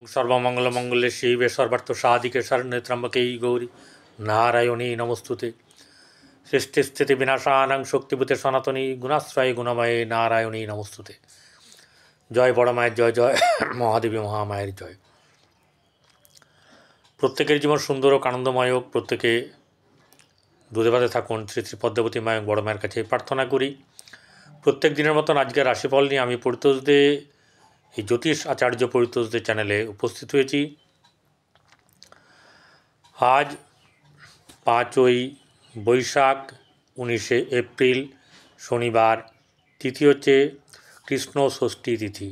सर्वमंगलमंगले शिवे सर्वार्थसाधिके शरण्ये त्र्यंबके गौरी नारायणी नमोस्तुते। सृष्टिस्थिति विनाशानां शक्तिभूते सनातनी गुणाश्रय गुणमये नारायणी नमोस्तुते। जय बड़ माয়ের जय जय মহাদেবী মহামায়ের जय। প্রত্যেকের জীবন সুন্দর ও আনন্দময় হোক, প্রত্যেকে দুধে ভাতে থাকুন। শ্রী শ্রী পদ্মাবতী মায়ের বড় মায়ের কাছে প্রার্থনা করি। প্রত্যেক দিনের মতন আজকের রাশিফল নিয়ে আমি পরিতোষ দে এই জ্যোতিষ আচার্য পরিতোষ দে চ্যানেলে উপস্থিত হয়েছি। আজ 5ই বৈশাখ 19শে এপ্রিল শনিবার। তিথি হচ্ছে কৃষ্ণ ষষ্ঠী তিথি।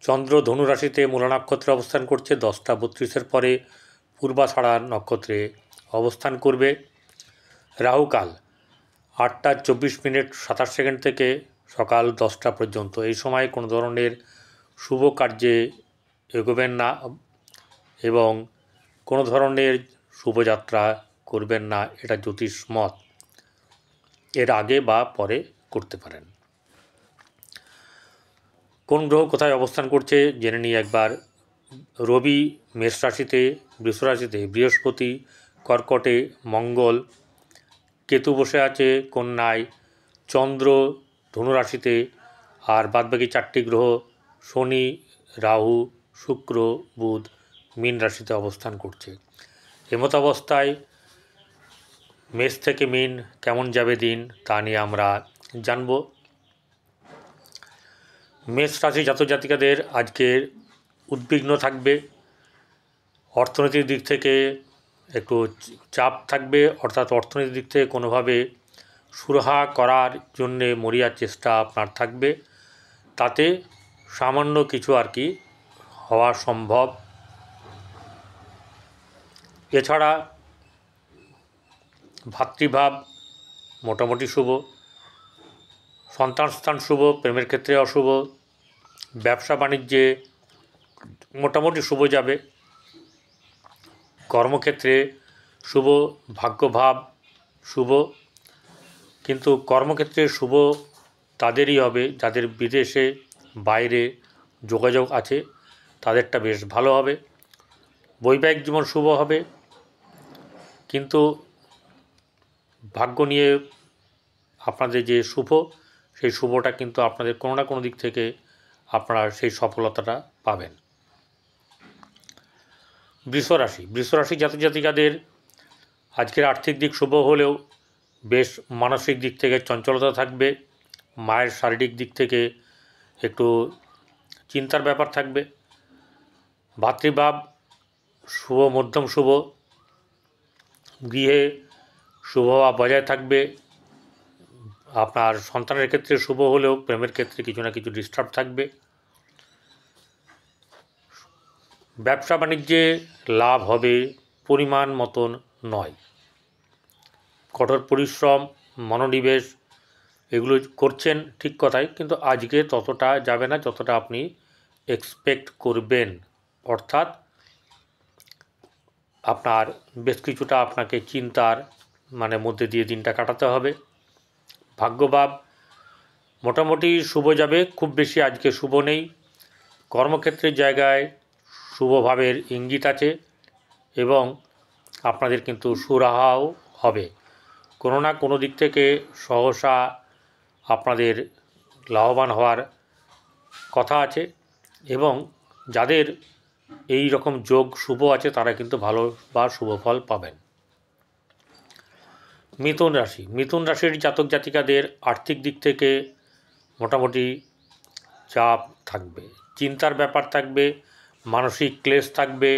চন্দ্র ধনু রাশিতে মূলা নক্ষত্রে অবস্থান করছে। 10টা 32-এর পরে পূর্বাষাঢ়া নক্ষত্রে অবস্থান করবে। রাহুকাল 8টা 24 মিনিট 27 সেকেন্ড থেকে সকাল 10টা পর্যন্ত। এই সময় কোনো ধরনের শুভ কার্যে এগোবেন না এবং কোনো ধরনের শুভযাত্রা করবেন না, এটা জ্যোতিষ মত। এর আগে বা পরে করতে পারেন। কোন গ্রহ কোথায় অবস্থান করছে জেনে নিই একবার। রবি মেষ রাশিতে, বৃষ রাশিতে, বৃহস্পতি কর্কটে, মঙ্গল, কেতু বসে আছে কন্যায়, চন্দ্র ধনু রাশিতে, আর বাদবাকি 4টি গ্রহ শনি, রাহু, শুক্র, বুধ মীন রাশিতে অবস্থান করছে। এমত অবস্থায় মেষ থেকে মীন কেমন যাবে দিন তা নিয়ে আমরা জানব। মেষ রাশি জাতক জাতিকাদের আজকের উদ্বিগ্ন থাকবে। অর্থনৈতিক দিক থেকে একটু চাপ থাকবে, অর্থাৎ অর্থনৈতিক দিক থেকে কোনোভাবে সুরাহা করার জন্যে মরিয়ার চেষ্টা আপনার থাকবে। তাতে সামান্য কিছু আর কি হওয়া সম্ভব। এছাড়া ভাতৃভাব মোটামুটি শুভ, সন্তান স্থান শুভ, প্রেমের ক্ষেত্রে অশুভ, ব্যবসা বাণিজ্যে মোটামুটি শুভ যাবে, কর্মক্ষেত্রে শুভ, ভাগ্যভাব শুভ। কিন্তু কর্মক্ষেত্রে শুভ তাদেরই হবে যাদের বিদেশে বাইরে যোগাযোগ আছে, তাদেরটা বেশ ভালো হবে। বৈবাহিক জীবন শুভ হবে, কিন্তু ভাগ্য নিয়ে আপনাদের যে শুভ, সেই শুভটা কিন্তু আপনাদের কোনো না কোনো দিক থেকে আপনারা সেই সফলতাটা পাবেন। বৃষ রাশি জাতক জাতিকাদের আজকের আর্থিক দিক শুভ হলেও বেশ মানসিক দিক থেকে চঞ্চলতা থাকবে। মায়ের শারীরিক দিক থেকে একটু চিন্তার ব্যাপার থাকবে। ভাতৃভাব শুভ, মধ্যম শুভ, গৃহে শুভভাব বজায় থাকবে। আপনার সন্তানের ক্ষেত্রে শুভ হলেও প্রেমের ক্ষেত্রে কিছু না কিছু ডিস্টার্ব থাকবে। ব্যবসা বাণিজ্যে লাভ হবে, পরিমাণ মতন নয়। কঠোর পরিশ্রম, মনোনিবেশ এগুলো করছেন ঠিক কথাই, কিন্তু আজকে ততটা যাবে না যতটা আপনি এক্সপেক্ট করবেন। অর্থাৎ আপনার বেশ কিছুটা আপনাকে চিন্তার মধ্যে দিয়ে দিনটা কাটাতে হবে। ভাগ্যভাব মোটামুটি শুভ যাবে, খুব বেশি আজকে শুভ নেই। কর্মক্ষেত্রের জায়গায় শুভভাবের ইঙ্গিত আছে এবং আপনাদের কিন্তু সুরাহাও হবে। কোনো না কোনো দিক থেকে সহসা আপনাদের লাভবান হওয়ার কথা আছে এবং যাদের এই রকম যোগ শুভ আছে তারা কিন্তু ভালো বা শুভ ফল পাবেন। মিথুন রাশির জাতক জাতিকাদের আর্থিক দিক থেকে মোটামুটি চাপ থাকবে, চিন্তার ব্যাপার থাকবে, মানসিক ক্লেশ থাকবে,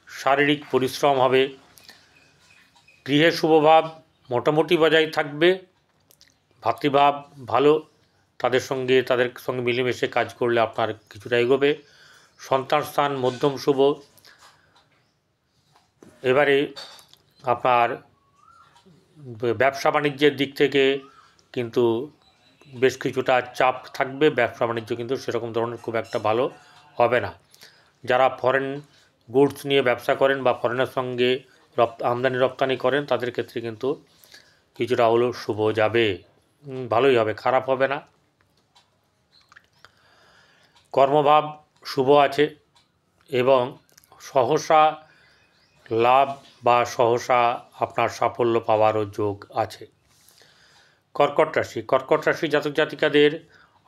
শারীরিক পরিশ্রম হবে। গৃহে শুভভাব মোটামুটি বজায় থাকবে। ভাতৃভাব ভালো, তাদের সঙ্গে মিলেমিশে কাজ করলে আপনার কিছুটা এগোবে। সন্তান স্থান মধ্যম শুভ। এবারে আপনার ব্যবসা বাণিজ্যের দিক থেকে কিন্তু বেশ কিছুটা চাপ থাকবে। ব্যবসা বাণিজ্য কিন্তু সেরকম ধরনের খুব একটা ভালো হবে না। যারা ফরেন গুডস নিয়ে ব্যবসা করেন বা ফরেনের সঙ্গে আমদানি রপ্তানি করেন তাদের ক্ষেত্রে কিন্তু কিছুটা হলেও শুভ যাবে, ভালোই হবে, খারাপ হবে না। কর্মভাব শুভ আছে, এবং সহসা লাভ বা সহসা আপনার সাফল্য পাওয়ারও যোগ আছে। কর্কট রাশি, কর্কট রাশি জাতক জাতিকাদের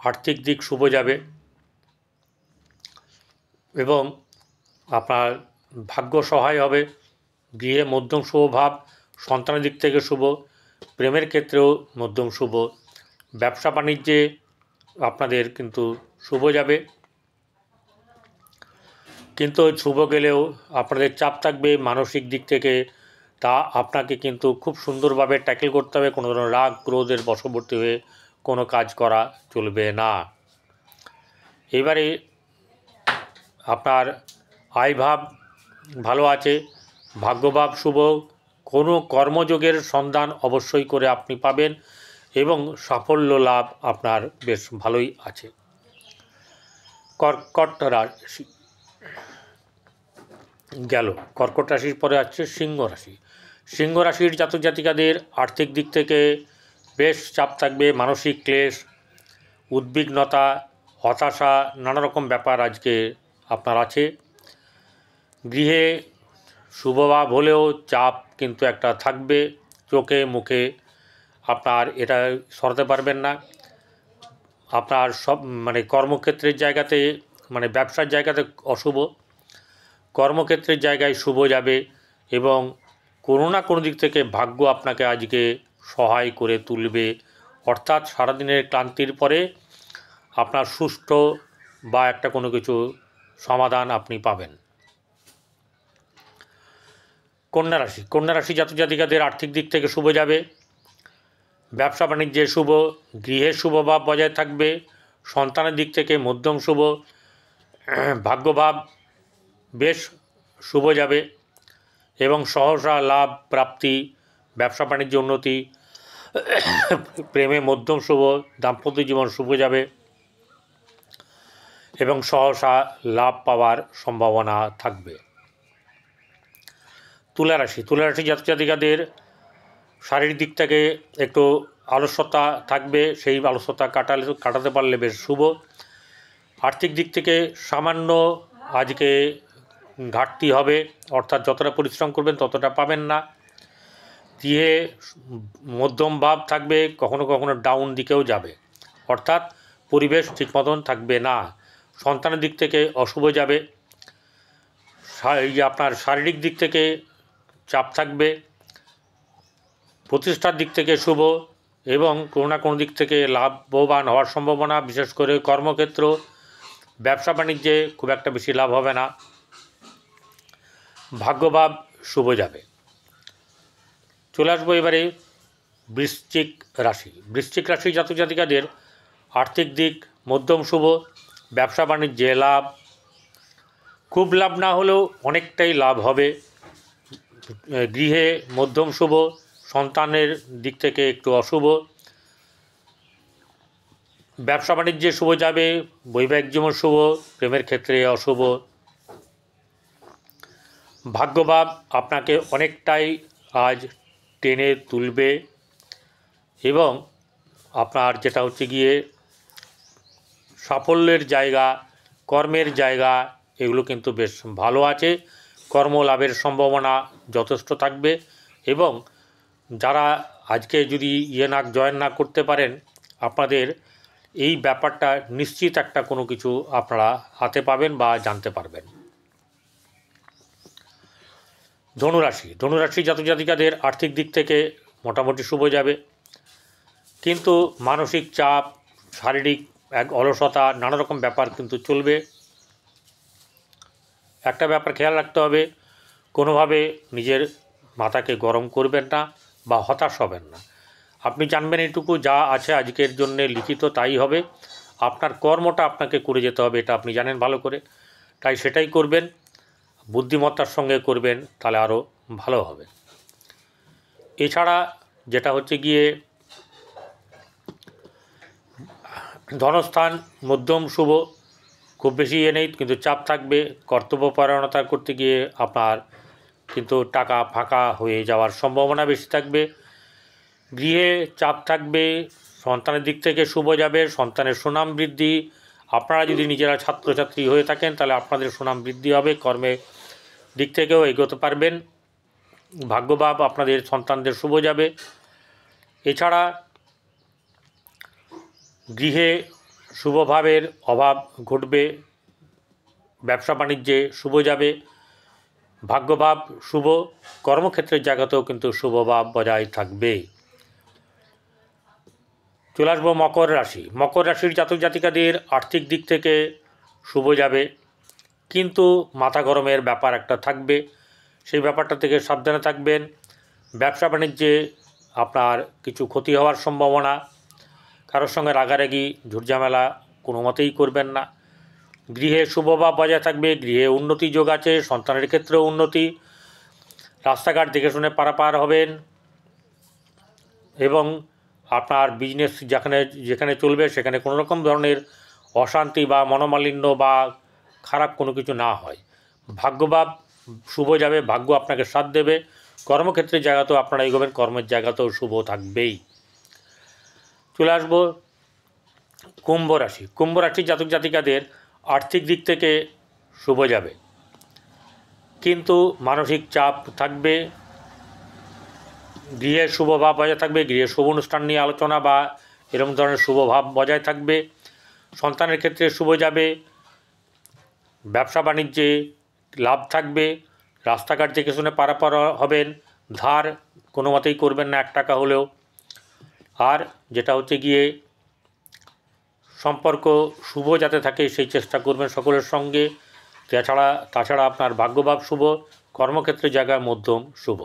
আর্থিক দিক শুভ যাবে এবং আপনার ভাগ্য সহায় হবে। গৃহে মধ্যম শুভ ভাব, সন্তানের দিক থেকে শুভ, প্রেমের ক্ষেত্রেও মধ্যম শুভ, ব্যবসা বাণিজ্যে আপনাদের কিন্তু শুভ যাবে। কিন্তু শুভ গেলেও আপনাদের চাপ থাকবে মানসিক দিক থেকে, তা আপনাকে কিন্তু খুব সুন্দরভাবে ট্যাকেল করতে হবে। কোনো ধরনের রাগ ক্রোধের বশবর্তী হয়ে কোনো কাজ করা চলবে না। এবারে আপনার আয়ভাব ভালো আছে, ভাগ্যভাব শুভ, কোনো কর্মযোগের সন্ধান অবশ্যই করে আপনি পাবেন এবং সাফল্য লাভ আপনার বেশ ভালোই আছে। কর্কট রাশি গেল। কর্কট রাশির পরে আছে সিংহ রাশি। সিংহ রাশির জাতক জাতিকাদের আর্থিক দিক থেকে বেশ চাপ থাকবে, মানসিক ক্লেশ, উদ্বিগ্নতা, হতাশা, নানা রকম ব্যাপার আজকে আপনার আছে। গৃহে শুভভাব হলেও চাপ কিন্তু একটা থাকবে, চোখে মুখে আপনার এটা সরাতে পারবেন না। আপনার সব কর্মক্ষেত্রের জায়গাতে ব্যবসার জায়গাতে অশুভ, কর্মক্ষেত্রের জায়গায় শুভ যাবে এবং কোনো না কোনো দিক থেকে ভাগ্য আপনাকে আজকে সহায় করে তুলবে। অর্থাৎ সারাদিনের ক্লান্তির পরে আপনার সুষ্ঠু বা একটা কোনো কিছু সমাধান আপনি পাবেন। কন্যা রাশি, কন্যা রাশি জাতক জাতিকাদের আর্থিক দিক থেকে শুভ যাবে, ব্যবসা বাণিজ্যে শুভ, গৃহের শুভভাব বজায় থাকবে, সন্তানের দিক থেকে মধ্যম শুভ, ভাগ্যভাব বেশ শুভ যাবে এবং সহসা লাভ প্রাপ্তি, ব্যবসা বাণিজ্য উন্নতি, প্রেমে মধ্যম শুভ, দাম্পত্য জীবন শুভ যাবে এবং সহসা লাভ পাওয়ার সম্ভাবনা থাকবে। তুলা রাশি, তুলা রাশি জাতক জাতিকাদের শারীরিক দিক থেকে একটু আলস্যতা থাকবে, সেই আলস্যতা কাটাতে পারলে বেশ শুভ। আর্থিক দিক থেকে সামান্য আজকে ঘাটতি হবে, অর্থাৎ যতটা পরিশ্রম করবেন ততটা পাবেন না। গৃহে মধ্যম ভাব থাকবে, কখনো কখনো ডাউন দিকেও যাবে, অর্থাৎ পরিবেশ ঠিক মতন থাকবে না। সন্তানের দিক থেকে অশুভ যাবে, আপনার শারীরিক দিক থেকে চাপ থাকবে, প্রতিষ্ঠার দিক থেকে শুভ এবং কোনো না কোনো দিক থেকে লাভবান হওয়ার সম্ভাবনা, বিশেষ করে কর্মক্ষেত্র, ব্যবসা বাণিজ্যে খুব একটা বেশি লাভ হবে না। ভাগ্যভাব শুভ যাবে। চলে আসবো এবারে বৃশ্চিক রাশি। বৃশ্চিক রাশি জাতক জাতিকাদের আর্থিক দিক মধ্যম শুভ, ব্যবসা বাণিজ্যে লাভ, খুব লাভ না হলেও অনেকটাই লাভ হবে। গৃহে মধ্যম শুভ, সন্তানের দিক থেকে একটু অশুভ, ব্যবসা বাণিজ্যে শুভ যাবে, বৈবাহিক জীবন শুভ, প্রেমের ক্ষেত্রে অশুভ। ভাগ্যভাব আপনাকে অনেকটাই আজ টেনে তুলবে এবং আপনার যেটা হচ্ছে গিয়ে সাফল্যের জায়গা, কর্মের জায়গা, এগুলো কিন্তু বেশ ভালো আছে। কর্মলাভের সম্ভাবনা যথেষ্ট থাকবে এবং যারা আজকে যদি জয়েন না করতে পারেন, আপনাদের এই ব্যাপারটা নিশ্চিত একটা কোনো কিছু আপনারা হাতে পাবেন বা জানতে পারবেন। ধনুরাশি, ধনুরাশি জাতক জাতিকাদের আর্থিক দিক থেকে মোটামুটি শুভ যাবে, কিন্তু মানসিক চাপ, শারীরিক অলসতা, নানা রকম ব্যাপার কিন্তু চলবে। একটা ব্যাপার খেয়াল রাখতে হবে, কোনোভাবে নিজের মাথাকে গরম করবেন না বা হতাশ হবেন না। আপনি জানবেন এইটুকু, যা আছে আজকের জন্যে লিখিত তাই হবে, আপনার কর্মটা আপনাকে করে যেতে হবে, এটা আপনি জানেন ভালো করে, তাই সেটাই করবেন, বুদ্ধিমত্তার সঙ্গে করবেন, তাহলে আরও ভালো হবে। এছাড়া যেটা হচ্ছে গিয়ে ধনস্থান মধ্যম শুভ, খুব বেশি নেই, কিন্তু চাপ থাকবে, কর্তব্যপরায়ণতা করতে গিয়ে আপনার কিন্তু টাকা ফাঁকা হয়ে যাওয়ার সম্ভাবনা বেশি থাকবে। গৃহে চাপ থাকবে, সন্তানের দিক থেকে শুভ যাবে, সন্তানের সুনাম বৃদ্ধি, আপনারা যদি নিজেরা ছাত্রছাত্রী হয়ে থাকেন তাহলে আপনাদের সুনাম বৃদ্ধি হবে, কর্মের দিক থেকেও এগোতে পারবেন, ভাগ্যভাব আপনাদের সন্তানদের শুভ যাবে। এছাড়া গৃহে শুভভাবের অভাব ঘটবে, ব্যবসা বাণিজ্যে শুভ যাবে, ভাগ্যভাব শুভ, কর্মক্ষেত্রের জায়গাতেও কিন্তু শুভভাব বজায় থাকবে। চলে আসবো মকর রাশি। মকর রাশির জাতক জাতিকাদের আর্থিক দিক থেকে শুভ যাবে, কিন্তু মাথা গরমের ব্যাপার একটা থাকবে, সেই ব্যাপারটা থেকে সাবধানে থাকবেন। ব্যবসা বাণিজ্যে আপনার কিছু ক্ষতি হওয়ার সম্ভাবনা, কারোর সঙ্গে রাগারাগি ঝুটঝামেলা কোনো মতেই করবেন না। গৃহে শুভভাব বজায় থাকবে, গৃহে উন্নতি যোগ আছে, সন্তানের ক্ষেত্রেও উন্নতি, রাস্তাঘাট দেখে শুনে পারাপার হবেন এবং আপনার বিজনেস যেখানে চলবে সেখানে কোনো রকম ধরনের অশান্তি বা মনোমালিন্য বা খারাপ কোনো কিছু না হয়। ভাগ্যভাব শুভ যাবে, ভাগ্য আপনাকে সাথ দেবে, কর্মক্ষেত্রের জায়গাতেও আপনারা এগোবেন, কর্মের জায়গাতেও শুভ থাকবেই। চলে আসবো কুম্ভ রাশি। কুম্ভ রাশির জাতক জাতিকাদের আর্থিক দিক থেকে শুভ যাবে, কিন্তু মানসিক চাপ থাকবে। গৃহে শুভভাব বজায় থাকবে, গৃহে শুভ অনুষ্ঠান নিয়ে আলোচনা বা এরকম ধরনের শুভভাব বজায় থাকবে, সন্তানের ক্ষেত্রে শুভ যাবে, ব্যবসা বাণিজ্যে লাভ থাকবে, রাস্তাঘাট দেখে শুনে পারাপার হবেন, ধার কোনো মতেই করবেন না 1 টাকা হলেও। আর যেটা হচ্ছে গিয়ে সম্পর্ক শুভ যাতে থাকে সেই চেষ্টা করবেন সকলের সঙ্গে। তাছাড়া আপনার ভাগ্যভাব শুভ, কর্মক্ষেত্রের জায়গায় মধ্যম শুভ।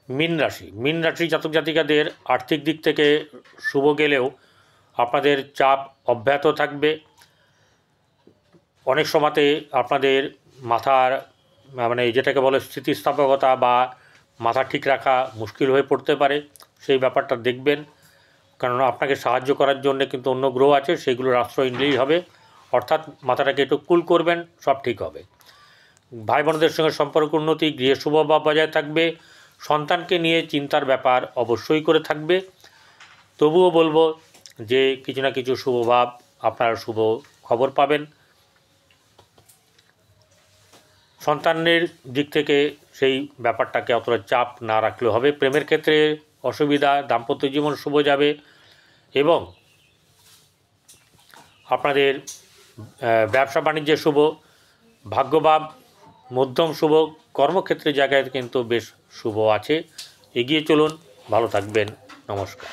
মীন রাশি। মীন রাশির জাতক জাতিকাদের আর্থিক দিক থেকে শুভ গেলেও আপনাদের চাপ অব্যাহত থাকবে। অনেক সময়তে আপনাদের মাথার যেটাকে বলে স্থিতিস্থাপকতা বা মাথা ঠিক রাখা মুশকিল হয়ে পড়তে পারে, সেই ব্যাপারটা দেখবেন, কারণ আপনাকে সাহায্য করার জন্য কিন্তু অন্য গ্রহ আছে, সেগুলোর আশ্রয় নিলেই হবে। অর্থাৎ মাথাটাকে একটু কুল করবেন, সব ঠিক হবে। ভাই বোনদের সঙ্গে সম্পর্ক উন্নতি, গৃহে শুভভাব বজায় থাকবে, সন্তানকে নিয়ে চিন্তার ব্যাপার অবশ্যই করে থাকবে। তবুও বলবো যে কিছু না কিছু শুভভাব আপনারা শুভ খবর পাবেন। সন্তানের দিক থেকে সেই ব্যাপারটাকে অতটা চাপ না রাখলেও হবে। প্রেমের ক্ষেত্রে অসুবিধা, দাম্পত্য জীবন শুভ যাবে এবং আপনাদের ব্যবসা বাণিজ্যে শুভ, ভাগ্যভাব মধ্যম শুভ, কর্মক্ষেত্রের জায়গায় কিন্তু বেশ শুভ আছে। এগিয়ে চলুন, ভালো থাকবেন, নমস্কার।